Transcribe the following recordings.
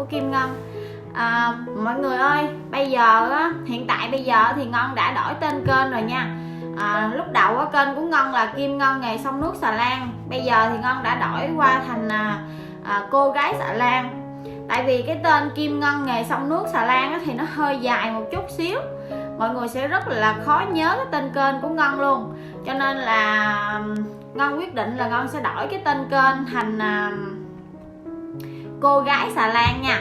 của Kim Ngân. Mọi người ơi, bây giờ á, hiện tại bây giờ thì Ngân đã đổi tên kênh rồi nha. Lúc đầu á, kênh của Ngân là Kim Ngân nghề xông nước xà lan. Bây giờ thì Ngân đã đổi qua thành cô gái xà lan. Tại vì cái tên Kim Ngân nghề xông nước xà lan á, thì nó hơi dài một chút xíu, mọi người sẽ rất là khó nhớ cái tên kênh của Ngân luôn. Cho nên là Ngân quyết định là Ngân sẽ đổi cái tên kênh thành cô gái xà lan nha.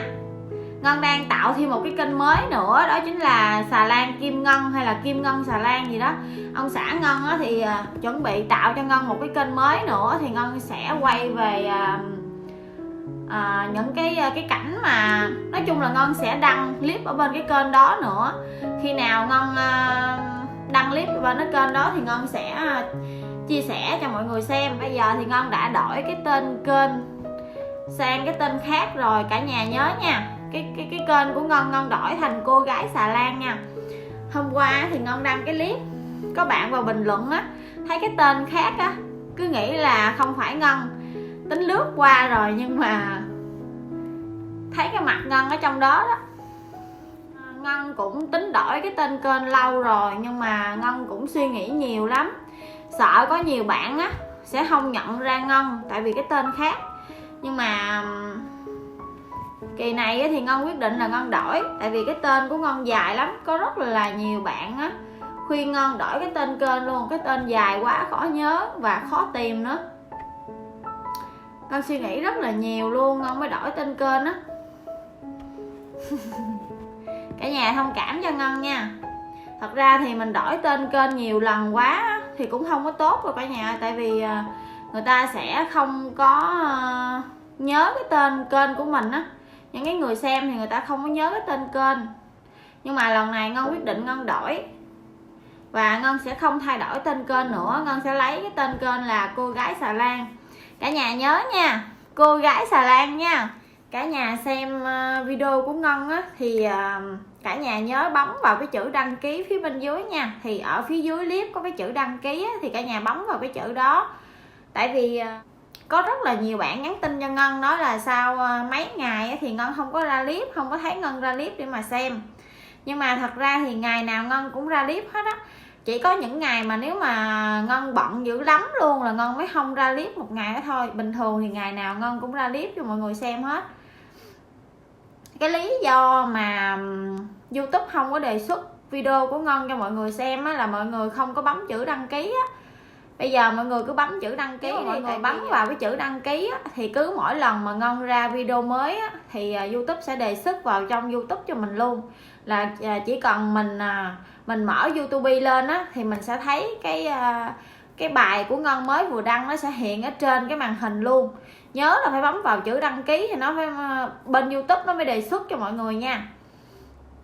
Ngân đang tạo thêm một cái kênh mới nữa, đó chính là xà lan Kim Ngân hay là Kim Ngân xà lan gì đó. Ông xã Ngân thì chuẩn bị tạo cho Ngân một cái kênh mới nữa, thì Ngân sẽ quay về những cái cảnh mà nói chung là Ngân sẽ đăng clip ở bên cái kênh đó nữa. Khi nào Ngân đăng clip ở bên cái kênh đó thì Ngân sẽ chia sẻ cho mọi người xem. Bây giờ thì Ngân đã đổi cái tên kênh sang cái tên khác rồi, cả nhà nhớ nha. Cái kênh của Ngân đổi thành cô gái xà lan nha. Hôm qua thì Ngân đăng cái clip, có bạn vào bình luận á, thấy cái tên khác á, cứ nghĩ là không phải Ngân, tính lướt qua rồi nhưng mà thấy cái mặt Ngân ở trong đó đó. Ngân cũng tính đổi cái tên kênh lâu rồi, nhưng mà Ngân cũng suy nghĩ nhiều lắm, sợ có nhiều bạn á sẽ không nhận ra Ngân tại vì cái tên khác. Nhưng mà kỳ này thì Ngân quyết định là Ngân đổi, tại vì cái tên của Ngân dài lắm. Có rất là nhiều bạn á khuyên Ngân đổi cái tên kênh luôn, cái tên dài quá khó nhớ và khó tìm nữa. Ngân suy nghĩ rất là nhiều luôn, Ngân mới đổi tên kênh á. Cả nhà thông cảm cho Ngân nha. Thật ra thì mình đổi tên kênh nhiều lần quá thì cũng không có tốt rồi cả nhà. Tại vì người ta sẽ không có nhớ cái tên kênh của mình á. Những cái người xem thì người ta không có nhớ cái tên kênh. Nhưng mà lần này Ngân quyết định Ngân đổi, và Ngân sẽ không thay đổi tên kênh nữa. Ngân sẽ lấy cái tên kênh là cô gái xà lan. Cả nhà nhớ nha, cô gái xà lan nha. Cả nhà xem video của Ngân á, thì cả nhà nhớ bấm vào cái chữ đăng ký phía bên dưới nha. Thì ở phía dưới clip có cái chữ đăng ký á, thì cả nhà bấm vào cái chữ đó. Tại vì có rất là nhiều bạn nhắn tin cho Ngân nói là sau mấy ngày á, thì Ngân không có ra clip, không có thấy Ngân ra clip để mà xem. Nhưng mà thật ra thì ngày nào Ngân cũng ra clip hết á. Chỉ có những ngày mà nếu mà Ngân bận dữ lắm luôn là Ngân mới không ra clip một ngày đó thôi. Bình thường thì ngày nào Ngân cũng ra clip cho mọi người xem hết. Cái lý do mà YouTube không có đề xuất video của Ngân cho mọi người xem á, là mọi người không có bấm chữ đăng ký á. Bây giờ mọi người cứ bấm chữ đăng ký, mọi người bấm vào cái chữ đăng ký á, thì cứ mỗi lần mà Ngân ra video mới á, thì YouTube sẽ đề xuất vào trong YouTube cho mình luôn. Là chỉ cần mình mở YouTube lên á, thì mình sẽ thấy cái bài của Ngân mới vừa đăng nó sẽ hiện ở trên cái màn hình luôn. Nhớ là phải bấm vào chữ đăng ký thì nó phải bên YouTube nó mới đề xuất cho mọi người nha.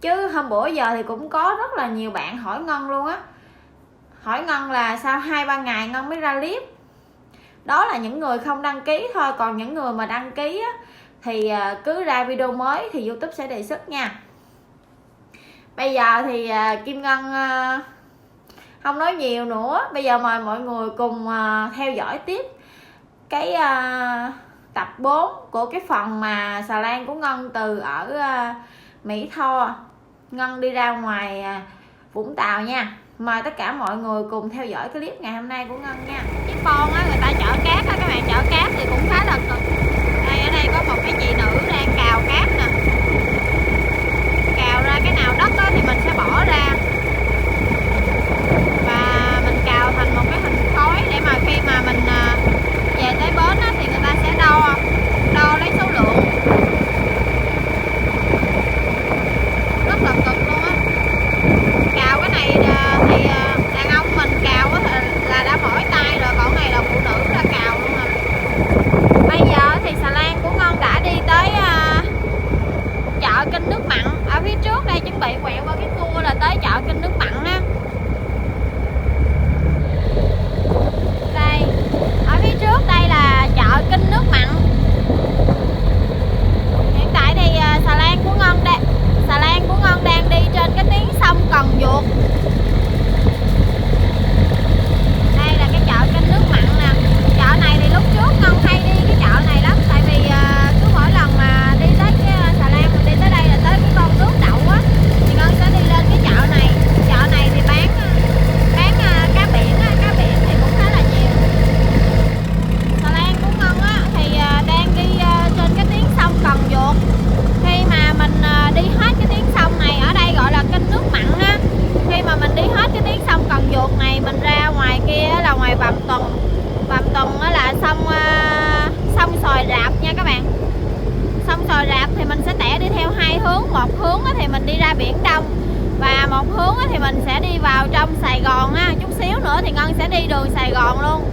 Chứ hôm bữa giờ thì cũng có rất là nhiều bạn hỏi Ngân luôn á, hỏi Ngân là sao 2-3 ngày Ngân mới ra clip. Đó là những người không đăng ký thôi, còn những người mà đăng ký á, thì cứ ra video mới thì YouTube sẽ đề xuất nha. Bây giờ thì Kim Ngân không nói nhiều nữa. Bây giờ mời mọi người cùng theo dõi tiếp cái tập 4 của cái phần mà xà lan của Ngân từ ở Mỹ Tho Ngân đi ra ngoài Vũng Tàu nha. Mời tất cả mọi người cùng theo dõi cái clip ngày hôm nay của Ngân nha. Chiếc con á, người ta chở cát á các bạn, chở cát thì cũng khá là cực. Đây, ở đây có một cái chị nữ đang cào cát nè. Cào ra cái nào đất á, thì mình sẽ bỏ ra và mình cào thành một cái hình khối, để mà khi mà mình về tới bến á, thì người ta sẽ đo lấy số lượng. Rất là cực luôn á. Cào cái này thì đàn ông mình cào là đã mỏi tay rồi, còn này là phụ nữ ra cào luôn rồi. Bây giờ thì xà lan của Ngân đã đi tới chợ Kênh Nước Mặn. Ở phía trước đây chuẩn bị quẹo qua cái cua là tới chợ Kênh Nước Mặn ha. Đây, ở phía trước đây là chợ Kênh Nước Mặn. Hiện tại thì xà lan của Ngân đang đi trên cái tuyến sông Cần Duột. Đây là cái chợ Kênh Nước Mặn nè. Chợ này thì lúc trước Ngân hay đi cái chợ này lắm, tại vì cứ mỗi lần mà đi tới cái xà lan hướng thì mình đi ra Biển Đông, và một hướng thì mình sẽ đi vào trong Sài Gòn ha. Chút xíu nữa thì Ngân sẽ đi đường Sài Gòn luôn.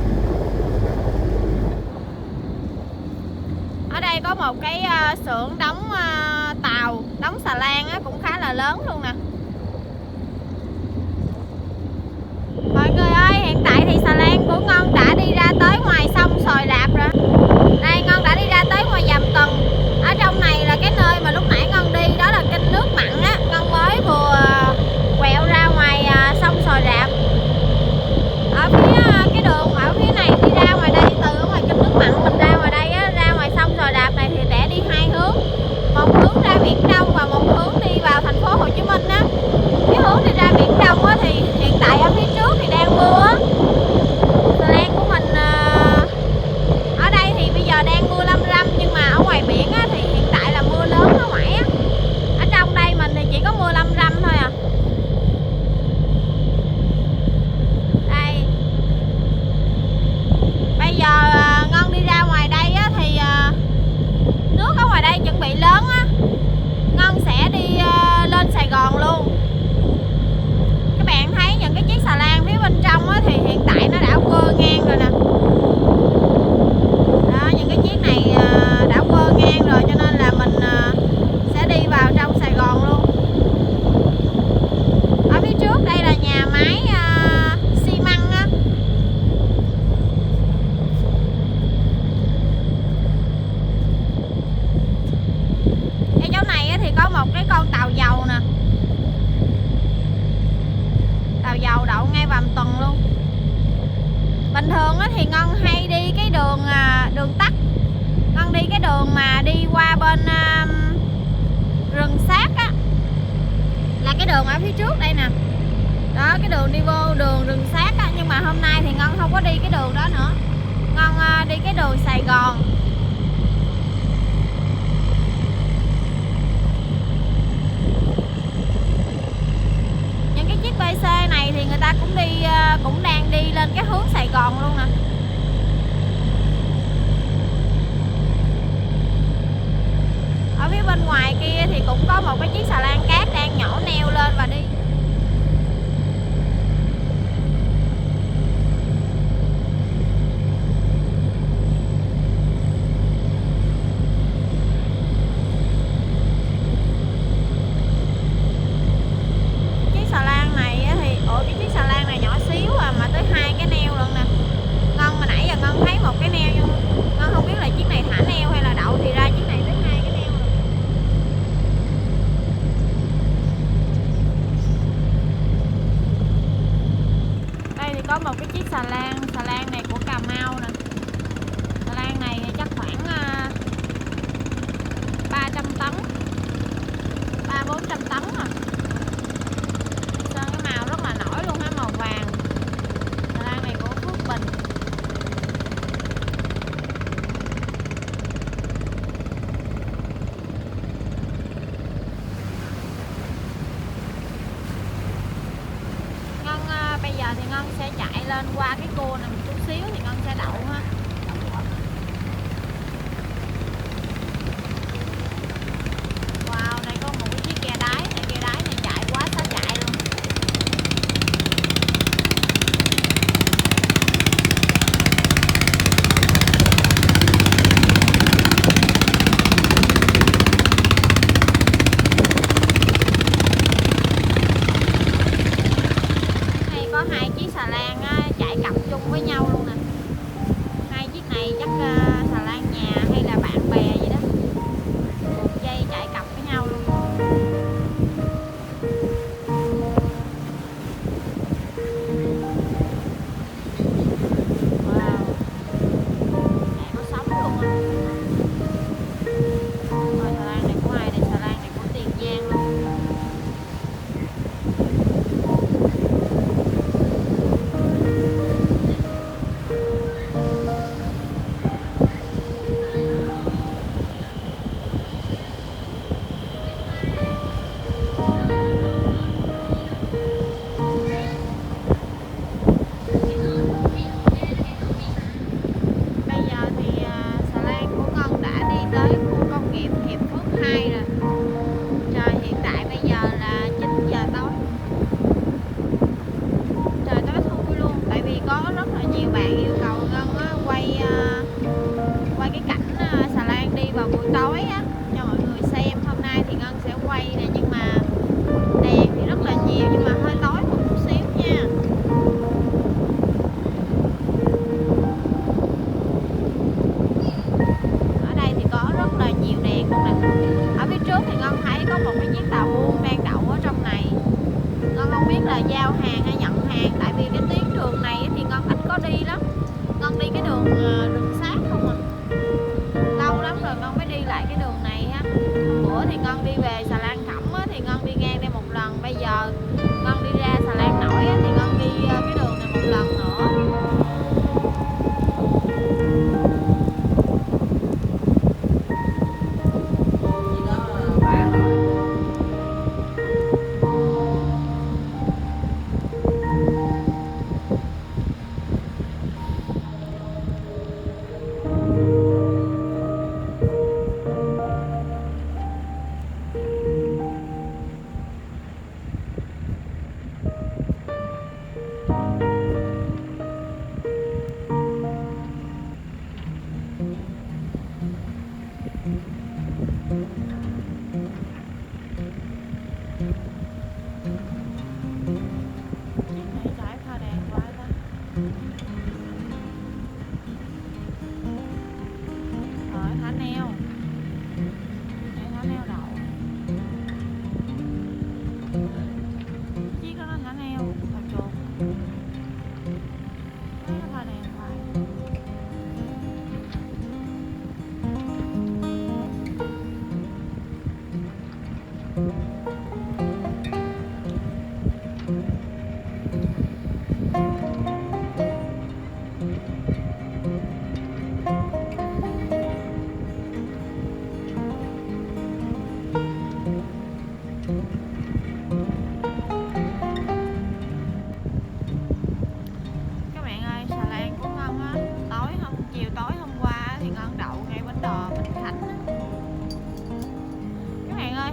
Ở đây có một cái xưởng đóng tàu, đóng xà lan cũng khá là lớn luôn nè. Mọi người ơi, hiện tại thì xà lan của Ngân đã đi ra tới ngoài sông Sòi Rạp rồi. Đây, Ngân đã đi ra tới ngoài Dầm Tần. Ở trong này là cái nơi mà lúc nãy Ngân đi, đó là kênh nước mặn á. Ngân mới vừa quẹo ra ngoài sông Sòi Rạp. Ở phía cái đường ở phía này đi ra ngoài đây, từ ở ngoài kênh nước mặn mình ra ngoài đây á, ra ngoài sông Sòi Rạp này thì sẽ đi hai hướng. Một hướng ra Biển Đông và một hướng đi vào thành phố Hồ Chí Minh á. Cái hướng đi ra Biển Đông á thì hiện tại ở phía trước thì đang mưa á. Xà lan của mình ở đây thì bây giờ đang mưa lâm râm, nhưng mà ở ngoài biển á thì hiện tại là mưa lớn ở ngoài á. Ở trong đây mình thì chỉ có mưa lâm râm thôi à. Đây. Bây giờ Ngân đi ra ngoài đây á thì nước ở ngoài đây chuẩn bị lớn á. Ngân sẽ đi lên Sài Gòn luôn. Các bạn thấy những cái chiếc xà lan phía bên trong á thì hiện tại nó đã quơ ngang rồi nè. Đó, những cái chiếc này đã quơ ngang rồi, cho nên là mình sẽ đi vào trong Sài Gòn luôn. Ở phía trước đây là nhà máy xi măng á. Ở chỗ này thì có một cái con tàu dầu nè. Tàu dầu đậu ngay Vàm Tuần luôn. Bình thường thì Ngân hay đi cái đường tắt. Ngân đi cái đường mà đi qua bên rừng Sác á, là cái đường ở phía trước đây nè. Đó, cái đường đi vô đường rừng Sác á. Nhưng mà hôm nay thì Ngân không có đi cái đường đó nữa. Ngân đi cái đường Sài Gòn. Những cái chiếc BC này thì người ta cũng đang đi lên cái hướng Sài Gòn luôn nè. Ở phía bên ngoài kia thì cũng có một cái chiếc xà lan cát đang nhổ neo lên và đi. Cái chiếc xà lan này nhỏ xíu mà tới 2 cái neo luôn nè. Ngân mà nãy giờ Ngân thấy một cái neo, nhưng Ngân không biết là chiếc này thả neo hay là đậu, thì ra chiếc này tới 2 cái neo rồi. Đây thì có một cái chiếc xà lan này của Cà Mau nè. Xà lan này chắc khoảng 300 tấn, 300-400 tấn à. Cái màu rất là nổi luôn ha, màu vàng. Xà lan này của Phước Bình. Ngân bây giờ thì Ngân sẽ chạy lên qua cái cua này một chút xíu thì Ngân sẽ đậu ha. Wow, đây có một cái chiếc ghe đáy này chạy quá xá chạy luôn. Đây có 2 chiếc xà lan chạy cặp chung với nhau luôn nè. 2 quay nè, nhưng mà đèn thì rất là nhiều nhưng mà hơi tối một chút xíu nha. Ở đây thì có rất là nhiều đèn luôn nè. Ở phía trước thì Ngân thấy có một cái chiếc tàu buôn đang đậu ở trong này. Ngân không biết là giao hàng hay nhận hàng, tại vì cái tuyến đường này thì Ngân ít có đi lắm. Ngân đi cái đường sát không à. Lâu lắm rồi Ngân mới đi lại cái đường này ha. Bữa thì Ngân đi về Xà Lan Khẩm thì Ngân đi ngang đây một lần. Bây giờ Ngân đi ra Xà Lan Nổi thì Ngân đi cái đường này một lần nữa.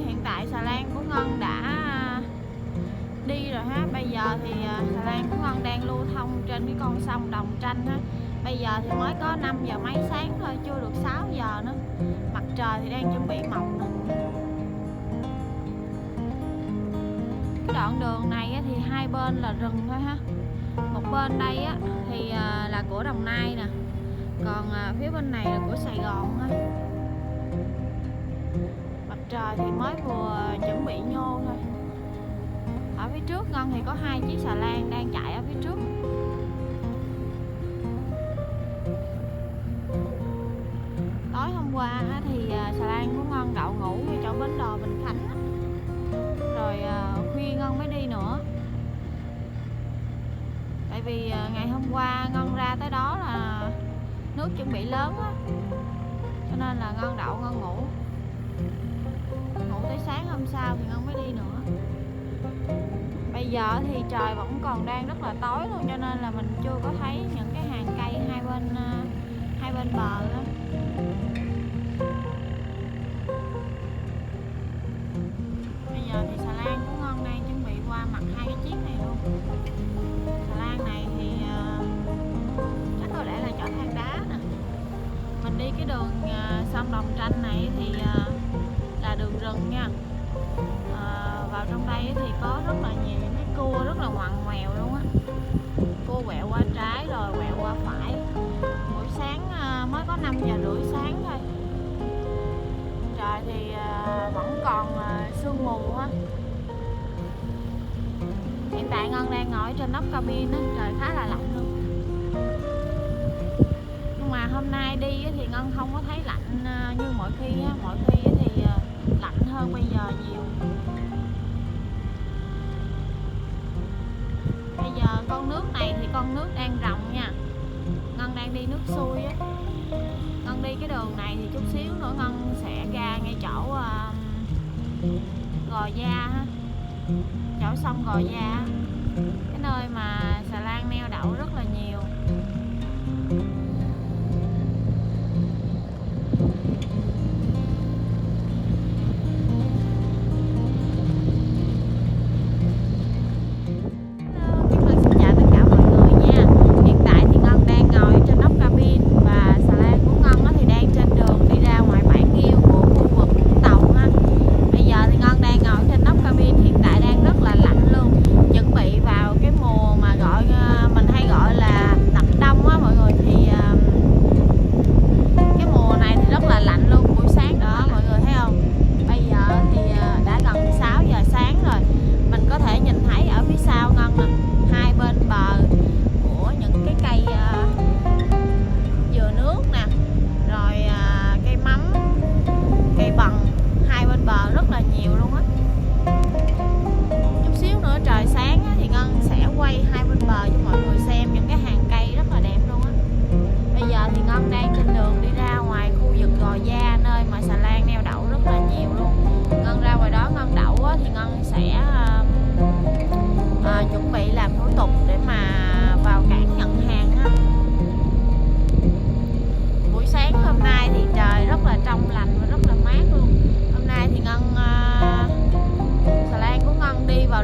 Hiện tại xà lan của Ngân đã đi rồi ha. Bây giờ thì xà lan của Ngân đang lưu thông trên cái con sông Đồng Tranh á. Bây giờ thì mới có 5 giờ mấy sáng thôi, chưa được 6 giờ nữa. Mặt trời thì đang chuẩn bị mọc nữa. Cái đoạn đường này thì hai bên là rừng thôi ha. Một bên đây á thì là của Đồng Nai nè, còn phía bên này là của Sài Gòn ha. Mặt trời thì mới vừa chuẩn bị nhô thôi. Ở phía trước Ngân thì có 2 chiếc xà lan đang chạy ở phía trước. Tối hôm qua thì xà lan của Ngân đậu ngủ ngay chỗ bến đò Bình Khánh, rồi khuya Ngân mới đi nữa. Tại vì ngày hôm qua Ngân ra tới đó là nước chuẩn bị lớn á, cho nên là Ngân đậu Ngân ngủ tới sáng hôm sau thì Ngân mới đi nữa. Bây giờ thì trời vẫn còn đang rất là tối luôn, cho nên là mình chưa có thấy những cái hàng cây hai bên bờ đó. Bây giờ thì xà lan của Ngân đang chuẩn bị qua mặt 2 cái chiếc này luôn. Xà lan này thì chắc có lẽ là chở than đá nè. Mình đi cái đường sông Đồng Tranh này thì là đường rừng nha. Vào trong đây thì có rất là nhiều những cái cua rất là ngoằn ngoèo luôn á. Cua quẹo qua trái rồi quẹo qua phải. Buổi sáng mới có 5 giờ rưỡi sáng thôi. Trời thì vẫn còn sương mù á. Hiện tại Ngân đang ngồi trên nóc cabin á, trời khá là lạnh luôn. Nhưng mà hôm nay đi thì Ngân không có thấy lạnh như mọi khi á. Mọi khi thì lạnh hơn bây giờ nhiều. Bây giờ con nước này thì con nước đang ròng nha. Ngân đang đi nước xuôi á. Ngân đi cái đường này thì chút xíu nữa Ngân sẽ ra ngay chỗ Gò Da ha, chỗ sông Gò Da, cái nơi mà xà lan neo đậu rất là nhiều.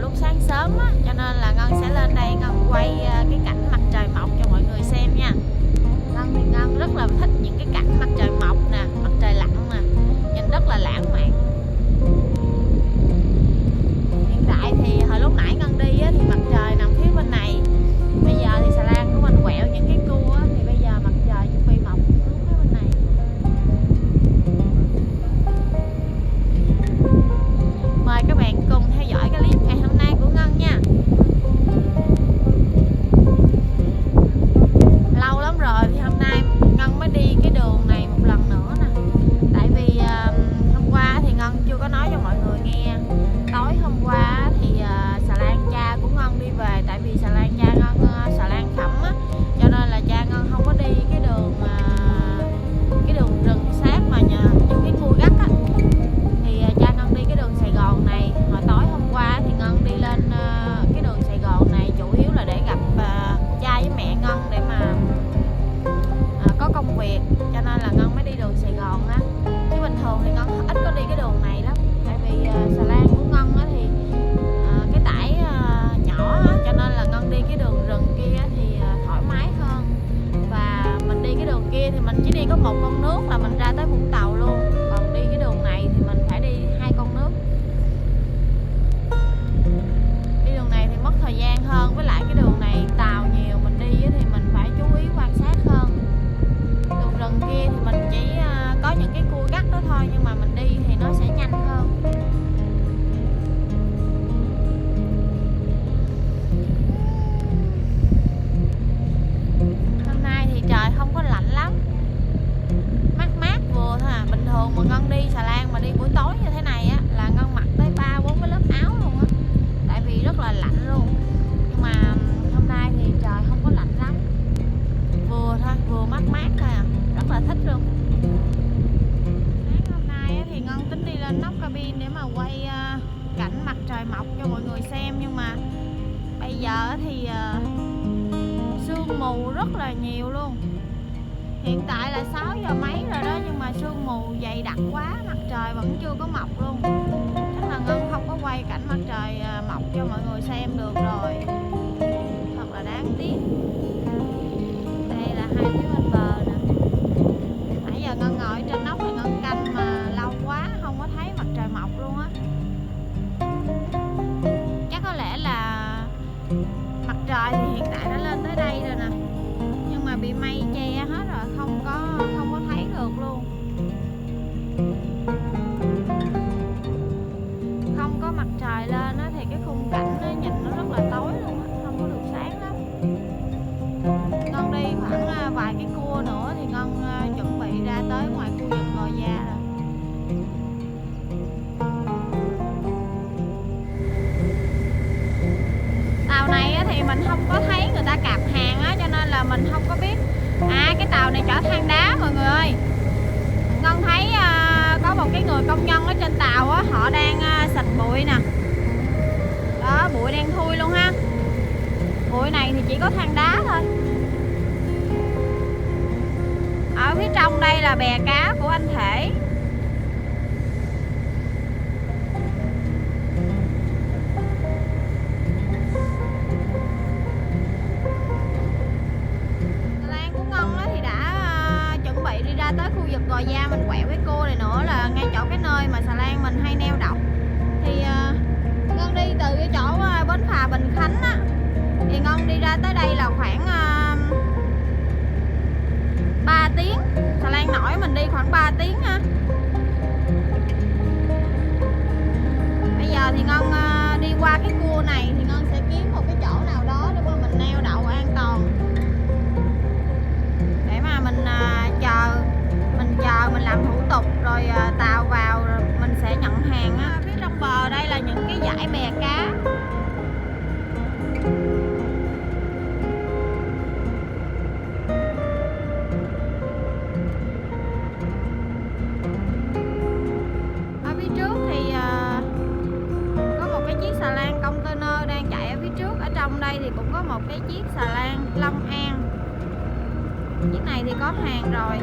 lúc sáng sớm á, cho nên là Ngân sẽ lên đây Ngân quay cái cảnh mặt trời mọc cho mọi người xem nha. Ngân thì Ngân rất là thích những cái cảnh mặt trời mọc nè, mặt trời lặn nè, nhìn rất là lãng mạn. Hiện tại thì hồi lúc nãy Ngân đi á, thì mặt trời nằm phía bên này. Bây giờ thì xà lan của mình quẹo những cái cua á, thì bây giờ mặt trời chuẩn bị mọc xuống phía bên này. Mời các bạn cùng theo dõi cái clip ngày hôm nay của Ngân nha. Lâu lắm rồi thì hôm nay Ngân mới đi cái đường này một lần nữa nè. Tại vì hôm qua thì Ngân chưa có nói cho mọi người nghe. Tối hôm qua thì xà lan cha của Ngân đi về. Tại vì xà lan cha Ngân xà lan khẩm á, cho nên là cha Ngân không có đi cái đường rừng sát mà những cái cua gắt á. Thì cha Ngân đi cái đường Sài Gòn này. Hồi tối hôm qua thì Ngân đi lên cái đường Sài Gòn này chủ yếu là để gặp cha với mẹ Ngân để mà có công việc, cho nên là Ngân mới đi đường Sài Gòn á. Chứ bình thường thì Ngân ít có đi cái đường này lắm. Tại vì xà lan của Ngân á thì cái tải nhỏ á, cho nên là Ngân đi cái đường rừng kia thì thoải mái hơn. Và mình đi cái đường kia thì mình chỉ đi có một con nước là mình ra tới Vũng Tàu luôn. Còn đi cái đường này thì mình phải đi 2 con nước. Đi đường này thì mất thời gian hơn, với lại cái đường này tàu nhiều, mình đi thì mình phải chú ý quan sát hơn. Đường rừng kia thì mình chỉ có những cái cua gắt đó thôi, nhưng mà mình đi thì nó sẽ nhanh hơn. Hôm nay thì trời không có lạnh lắm, mát mát vừa thôi à. Bình thường mà Ngân đi xà lan mà đi buổi tối như thế này á là Ngân mặc tới 3-4 cái lớp áo luôn á, tại vì rất là lạnh luôn. Nhưng mà hôm nay thì trời không có lạnh lắm, vừa thôi, vừa mát mát thôi à, rất là thích luôn. Sáng hôm nay thì Ngân tính đi lên nóc cabin để mà quay cảnh mặt trời mọc cho mọi người xem, nhưng mà bây giờ thì sương mù rất là nhiều luôn. Hiện tại là 6 giờ mấy rồi đó, nhưng mà sương mù dày đặc quá, mặt trời vẫn chưa có mọc luôn. Chắc là Ngân không có quay cảnh mặt trời mọc cho mọi người xem được rồi, thật là đáng tiếc. Đây là hai phía bên bờ nè. Nãy giờ Ngân ngồi trên nóc thì Ngân canh mà lâu quá không có thấy mặt trời mọc luôn á. Chắc có lẽ là mặt trời thì hiện tại đã lên tới đây rồi nè, nhưng mà bị mây che hết rồi, không có thấy được luôn. Không có mặt trời lên á thì cái khung cảnh nó nhìn nó rất là tối luôn á, không có được sáng lắm. Ngân đi khoảng vài cái cua nữa thì Ngân chuẩn bị ra tới ngoài khu vực Gò Gia rồi. Tàu này á thì mình không có thấy người ta cạp hàng á, cho nên là mình không có biết. Cái tàu này chở than đá mọi người ơi. Ngân thấy có một cái người công nhân ở trên tàu á, họ đang xịt bụi nè. Đó, bụi đen thui luôn ha. Bụi này thì chỉ có than đá thôi. Ở phía trong đây là bè cá của anh Thể. Tới khu vực Gò Gia mình quẹo cái cô này nữa là ngay chỗ cái nơi mà xà lan mình hay neo đậu. Thì Ngân đi từ cái chỗ bến phà Bình Khánh á, thì Ngân đi ra tới đây là khoảng 3 tiếng. Xà lan nổi mình đi khoảng 3 tiếng ha. Bây giờ thì Ngân đi qua cái cua này thì Ngân sẽ kiếm một cái chỗ nào đó để mà mình neo đậu an toàn, để mà mình chờ mình làm thủ tục rồi tàu vào rồi mình sẽ nhận hàng á. Phía trong bờ đây là những cái dải bè cá. Ở phía trước thì có một cái chiếc xà lan container đang chạy ở phía trước. Ở trong đây thì cũng có một cái chiếc xà lan Long An. Chiếc này thì có hàng rồi.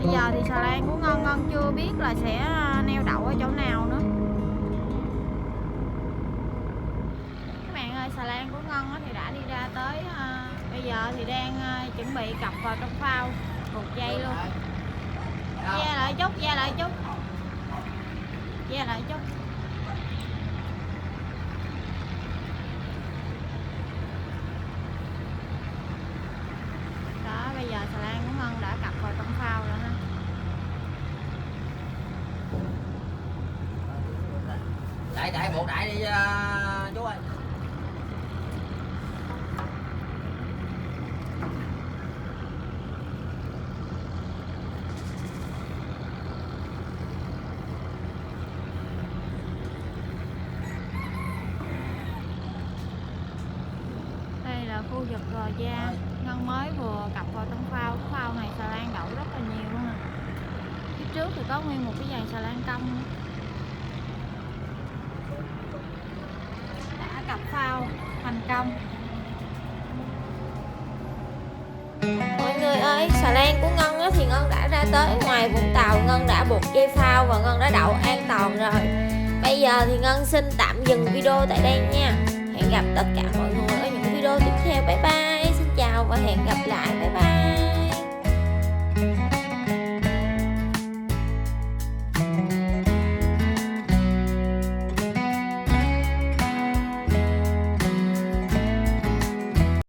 Bây giờ thì xà lan của Ngân chưa biết là sẽ neo đậu ở chỗ nào nữa. Các bạn ơi, xà lan của Ngân thì đã đi ra tới, bây giờ thì đang chuẩn bị cặp vào trong phao, buộc dây luôn. Ve lại chút, ve lại chút, ve lại chút. Đó, bây giờ xà lan của Ngân đã cặp vào trong phao rồi ha. Chạy buộc đại đi chú ơi. Đây là khu vực Gò Gia. Ngân mới vừa cặp vào trong phao. Cái phao này xà lan đậu rất là nhiều luôn nè. Phía trước thì có nguyên một cái dàn xà lan cong nữa. Đã cặp phao thành công. Mọi người ơi, xà lan của Ngân thì Ngân đã ra tới ngoài Vũng Tàu. Ngân đã buộc dây phao và Ngân đã đậu an toàn rồi. Bây giờ thì Ngân xin tạm dừng video tại đây nha. Hẹn gặp tất cả mọi người ở những video tiếp theo. Bye bye. Xin chào và hẹn gặp lại. Bye bye.